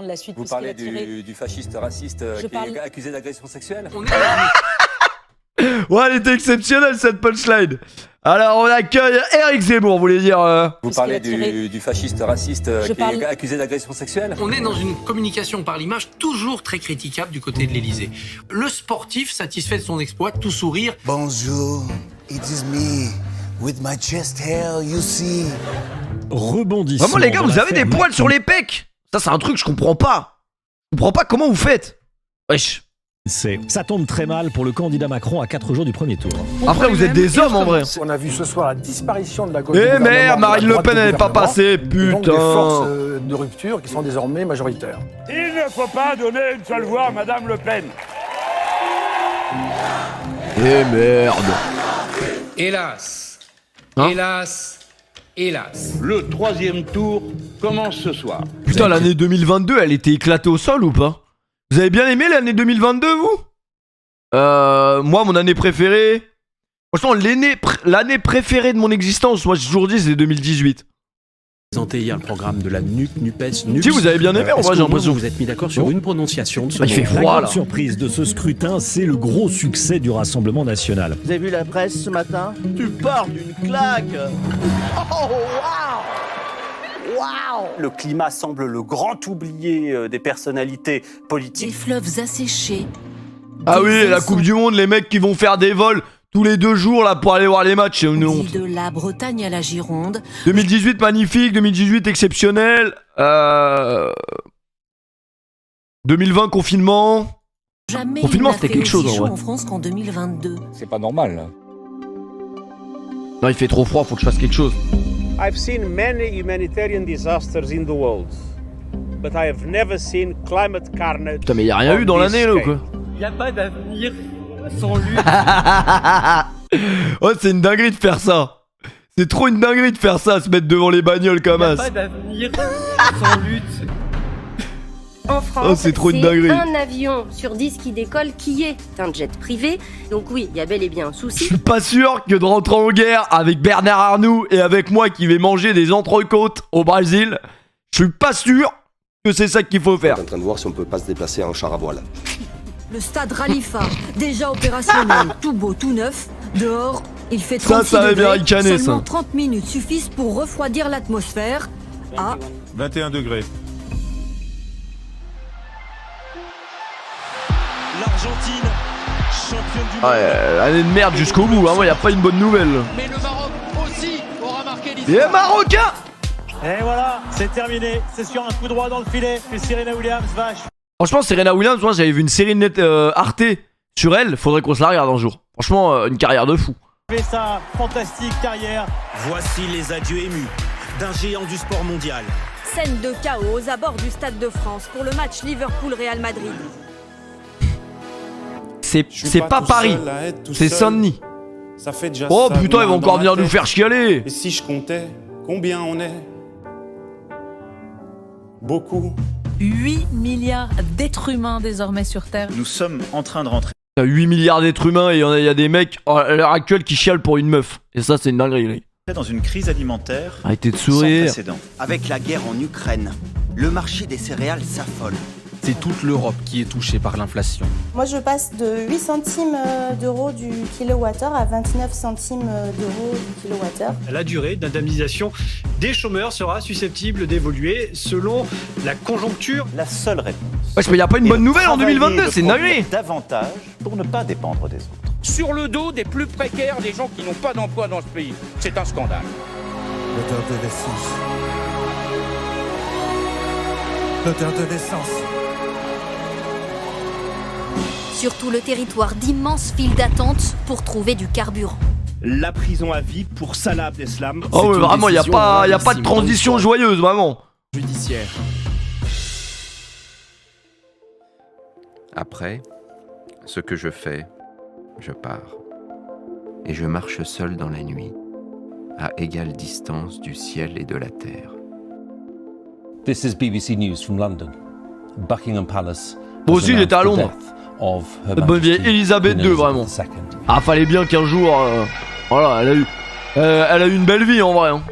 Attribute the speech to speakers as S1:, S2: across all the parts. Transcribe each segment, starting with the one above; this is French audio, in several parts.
S1: La suite,
S2: vous parlez du fasciste raciste qui est accusé d'agression sexuelle.
S3: Ouais, elle était exceptionnelle cette punchline. Alors on accueille Éric Zemmour, vous voulez dire
S2: Vous parlez du fasciste raciste qui est accusé d'agression sexuelle.
S4: On est dans une communication par l'image toujours très critiquable du côté de l'Elysée. Le sportif, satisfait de son exploit, tout sourire.
S5: Bonjour, it is me, with my chest hair, you see.
S6: Rebondissement.
S3: Vraiment les gars, vous avez des poils sur les pecs. Ça c'est un truc que je comprends pas. Je comprends pas comment vous faites. Wesh.
S6: Ça tombe très mal pour le candidat Macron à 4 jours du premier tour.
S3: Après vous êtes des hommes en vrai.
S7: On a vu ce soir la disparition de la gauche.
S3: Eh merde, Marine Le Pen elle est pas passée, putain.
S7: Donc des forces de rupture qui sont désormais majoritaires.
S8: Il ne faut pas donner une seule voix à Madame Le Pen.
S3: Eh merde.
S4: Hélas.
S3: Hein
S4: Hélas. Hélas.
S8: Le troisième tour commence ce soir.
S3: Putain, l'année 2022, elle était éclatée au sol ou pas? Vous avez bien aimé l'année 2022, vous? Moi, mon année préférée... Franchement, l'année préférée de mon existence, moi j'ai toujours dit, c'est 2018.
S9: Présenté hier le programme de la NUPES.
S3: Si vous avez bien aimé, moi j'ai l'impression.
S9: Vous êtes mis d'accord sur une prononciation de ce
S3: il fait froid là.
S6: La surprise de ce scrutin, c'est le gros succès du Rassemblement National.
S10: Vous avez vu la presse ce matin? Tu pars d'une claque. Oh waouh. Waouh!
S11: Le climat semble le grand oublié des personnalités politiques.
S12: Des fleuves asséchés.
S3: Ah oui, la Coupe du Monde, les mecs qui vont faire des vols tous les 2 jours là pour aller voir les matchs, c'est une honte.
S12: De la Bretagne à la Gironde.
S3: 2018 magnifique, 2018 exceptionnel. 2020 confinement.
S12: Jamais
S3: Confinement c'était quelque chose en vrai.
S12: En France qu'en 2022.
S2: C'est pas normal là.
S3: Non, il fait trop froid, faut que je fasse quelque chose.
S13: I've seen many humanitarian disasters in the world, but I have never seen climate carnage.
S3: Putain, mais y a rien eu dans l'année là ou quoi?
S14: Y a pas d'avenir sans lutte.
S3: Oh, c'est une dinguerie de faire ça. C'est trop une dinguerie de faire ça, se mettre devant les bagnoles comme as.
S14: Y a pas d'avenir sans lutte.
S15: En France,
S3: c'est trop une dinguerie.
S15: Un avion sur 10 qui décolle qui est un jet privé. Donc oui, il y a bel et bien un souci.
S3: Je suis pas sûr que de rentrer en guerre avec Bernard Arnault et avec moi qui vais manger des entrecôtes au Brésil, je suis pas sûr que c'est ça qu'il faut faire.
S16: On est en train de voir si on peut pas se déplacer en char à voile.
S17: Le stade Ralifa, déjà opérationnel, tout beau, tout neuf. Dehors, il fait 36
S3: ça
S17: degrés.
S3: bien ricaner,
S17: Seulement
S3: ça.
S17: 30 minutes suffisent pour refroidir l'atmosphère à
S18: 21 degrés.
S19: L'Argentine, championne du monde.
S3: Ouais, l'année de merde jusqu'au bout, hein, moi y a pas une bonne nouvelle.
S19: Mais le Maroc aussi aura marqué l'histoire.
S3: Les Marocains.
S20: Et voilà, c'est terminé. C'est sur un coup droit dans le filet que Serena Williams vache.
S3: Franchement, Serena Williams, moi j'avais vu une série net Arte sur elle, faudrait qu'on se la regarde un jour. Franchement, une carrière de fou.
S20: Fait sa fantastique carrière.
S19: Voici les adieux émus d'un géant du sport mondial.
S17: scène de chaos aux abords du Stade de France pour le match Liverpool-Real Madrid.
S3: C'est pas Paris, c'est Saint-Denis.
S18: Ça fait déjà
S3: oh
S18: ça,
S3: putain, ils vont encore venir nous faire chialer.
S18: Et si je comptais, combien on est? Beaucoup.
S21: 8 milliards d'êtres humains désormais sur Terre.
S22: Nous sommes en train de rentrer.
S3: Il y a 8 milliards d'êtres humains et il y a des mecs à l'heure actuelle qui chialent pour une meuf. Et ça, c'est une dinguerie.
S22: Dans une crise alimentaire
S3: arrêtez de sourire.
S22: sans précédent.
S5: Avec la guerre en Ukraine, le marché des céréales s'affole.
S9: C'est toute l'Europe qui est touchée par l'inflation.
S23: Moi, je passe de 8 centimes d'euros du kilowattheure à 29 centimes d'euros du kilowattheure.
S24: La durée d'indemnisation des chômeurs sera susceptible d'évoluer selon la conjoncture.
S11: La seule réponse.
S3: Ouais, mais y a pas une bonne nouvelle en 2022, c'est une dinguerie.
S11: Davantage pour ne pas dépendre des autres.
S8: Sur le dos des plus précaires, des gens qui n'ont pas d'emploi dans ce pays. C'est un scandale.
S5: L'odeur de l'essence. L'odeur de l'essence.
S12: Sur tout le territoire, d'immenses files d'attente pour trouver du carburant.
S19: La prison à vie pour Salah Abdeslam.
S3: Oh ouais, vraiment, y a pas de transition joyeuse, vraiment.
S9: Judiciaire. Après, ce que je fais, je pars. Et je marche seul dans la nuit, à égale distance du ciel et de la terre.
S25: This is BBC News from London. Buckingham Palace.
S3: Moi aussi, j'étais à Londres. La bonne vieille Elisabeth II, vraiment. Ah, fallait bien qu'un jour... voilà, elle a eu une belle vie, en vrai. Hein.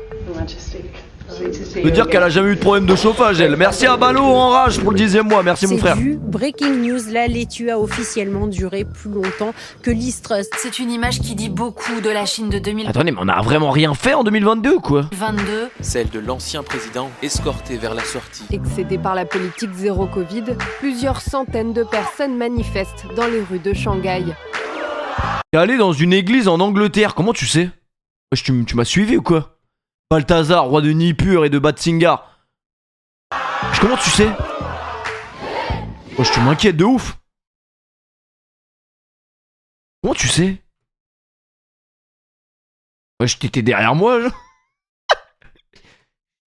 S3: De dire qu'elle a jamais eu de problème de chauffage, elle. Merci à Ballot en rage pour le 10e mois. Merci mon frère.
S1: Breaking news, la laitue a officiellement duré plus longtemps que Liz Truss.
S12: C'est une image qui dit beaucoup de la Chine de 2022.
S3: Attendez, mais on a vraiment rien fait en 2022 ou quoi?
S4: Celle de l'ancien président escorté vers la sortie.
S6: Excédé par la politique zéro Covid, plusieurs centaines de personnes manifestent dans les rues de Shanghai.
S3: T'es allé dans une église en Angleterre, comment tu sais? Wesh, tu m'as suivi ou quoi? Balthazar, roi de Nippur et de Batsingar. Comment tu sais? Wesh, tu m'inquiètes de ouf. Comment tu sais? Wesh, t'étais derrière moi, genre.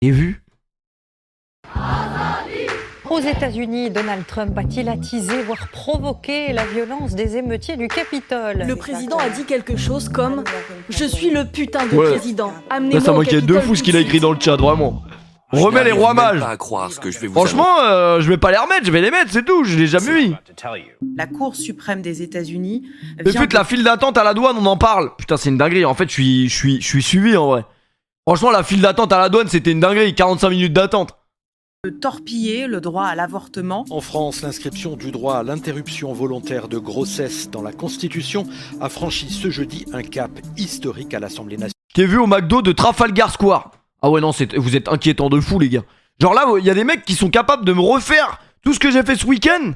S3: J'ai vu.
S7: Aux États-Unis, Donald Trump a-t-il attisé, voire provoqué la violence des émeutiers du Capitole?
S17: Le président a dit quelque chose comme « Je suis le putain de président, amenez-moi
S3: Là, ça
S17: au
S3: m'inquiète de
S17: Capitole
S3: fou ce qu'il a écrit dans le chat, vraiment. Remets les rois mages. Franchement, je vais pas les remettre, je vais les mettre, c'est tout, je l'ai jamais mis.
S10: La Cour suprême des États-Unis.
S3: Le fait, la file d'attente à la douane, on en parle. Putain, c'est une dinguerie. En fait, je suis suivi en vrai. Franchement, la file d'attente à la douane, c'était une dinguerie. 45 minutes d'attente.
S10: De torpiller le droit à l'avortement.
S26: En France, l'inscription du droit à l'interruption volontaire de grossesse dans la Constitution a franchi ce jeudi un cap historique à l'Assemblée nationale.
S3: Je t'ai vu au McDo de Trafalgar Square. Ah ouais, non, vous êtes inquiétant de fou, les gars. Genre là, il y a des mecs qui sont capables de me refaire tout ce que j'ai fait ce week-end.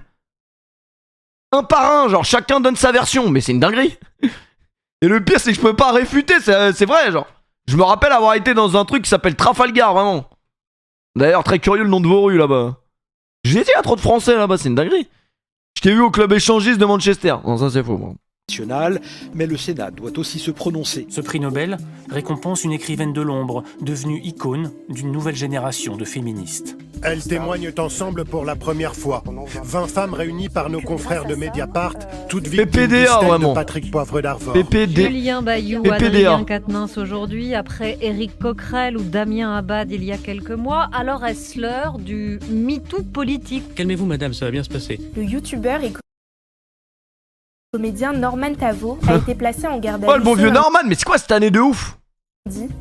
S3: Un par un, genre chacun donne sa version. Mais c'est une dinguerie. Et le pire, c'est que je peux pas réfuter, c'est vrai, genre. Je me rappelle avoir été dans un truc qui s'appelle Trafalgar, vraiment. D'ailleurs, très curieux le nom de vos rues là-bas. J'ai dit, il y a trop de français là-bas, c'est une dinguerie. Je t'ai vu au club échangiste de Manchester. Non, ça c'est faux, moi.
S26: Mais le Sénat doit aussi se prononcer.
S27: Ce prix Nobel récompense une écrivaine de l'ombre, devenue icône d'une nouvelle génération de féministes.
S28: Elles témoignent ensemble pour la première fois. 20 femmes réunies par nos confrères de Mediapart, toutes victimes du style de Patrick Poivre d'Arvor.
S7: Julien Bayou, Adrien Quatennens aujourd'hui, après Éric Coquerel ou Damien Abad il y a quelques mois. Alors est-ce l'heure du MeToo politique?
S29: Calmez-vous madame, ça va bien se passer.
S23: Le youtubeur et comédien Norman Tavo a été placé en garde à vue.
S3: Oh le bon vieux Norman, mais c'est quoi cette année de ouf?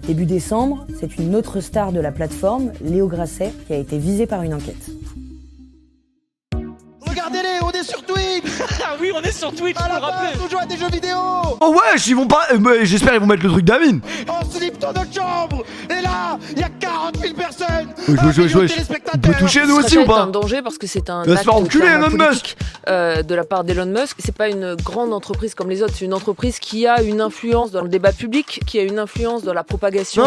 S30: Début décembre, c'est une autre star de la plateforme, Léo Grasset, qui a été visé par une enquête.
S31: Regardez-les, on est sur Twitch.
S27: Ah oui, on est sur Twitch,
S31: je me rappelle. On joue à des jeux vidéo.
S3: Oh wesh, ils vont pas... j'espère qu'ils vont mettre le truc d'Amine.
S31: On slip dans notre chambre. Et là, il y a 40 000 personnes.
S3: On peut toucher nous aussi ou pas?
S32: C'est un danger parce que c'est un
S3: acte
S32: politique de la part d'Elon Musk. C'est pas une grande entreprise comme les autres, c'est une entreprise qui a une influence dans le débat public, qui a une influence dans la propagation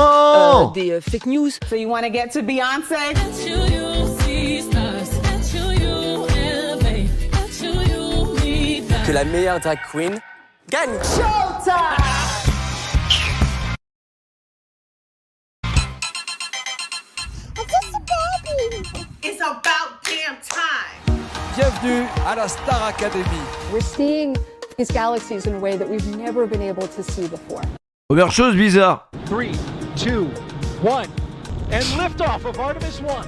S32: des fake news.
S23: So you want to get to Beyoncé?
S2: Que la meilleure drag queen gagne.
S23: Showtime!
S31: It's about damn time.
S33: Bienvenue à la Star Academy.
S34: We're seeing these galaxies in a way that we've never been able to see before.
S3: Première chose bizarre.
S24: 3, 2, 1, and liftoff of Artemis 1.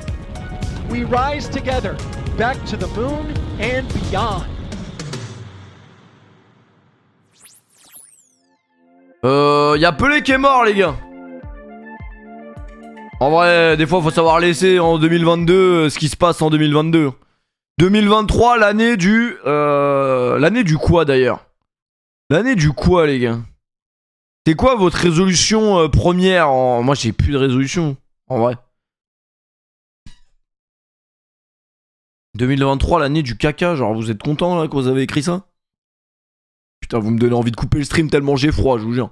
S24: We rise together back to the moon and beyond.
S3: Y'a Pelé qui est mort, les gars. En vrai, des fois, faut savoir laisser en 2022 ce qui se passe en 2022. 2023, l'année du... l'année du quoi, d'ailleurs? L'année du quoi, les gars? C'est quoi votre résolution première en... Moi, j'ai plus de résolution, en vrai. 2023, l'année du caca. Genre, vous êtes content, là, quand vous avez écrit ça? Putain, vous me donnez envie de couper le stream tellement j'ai froid, je vous jure.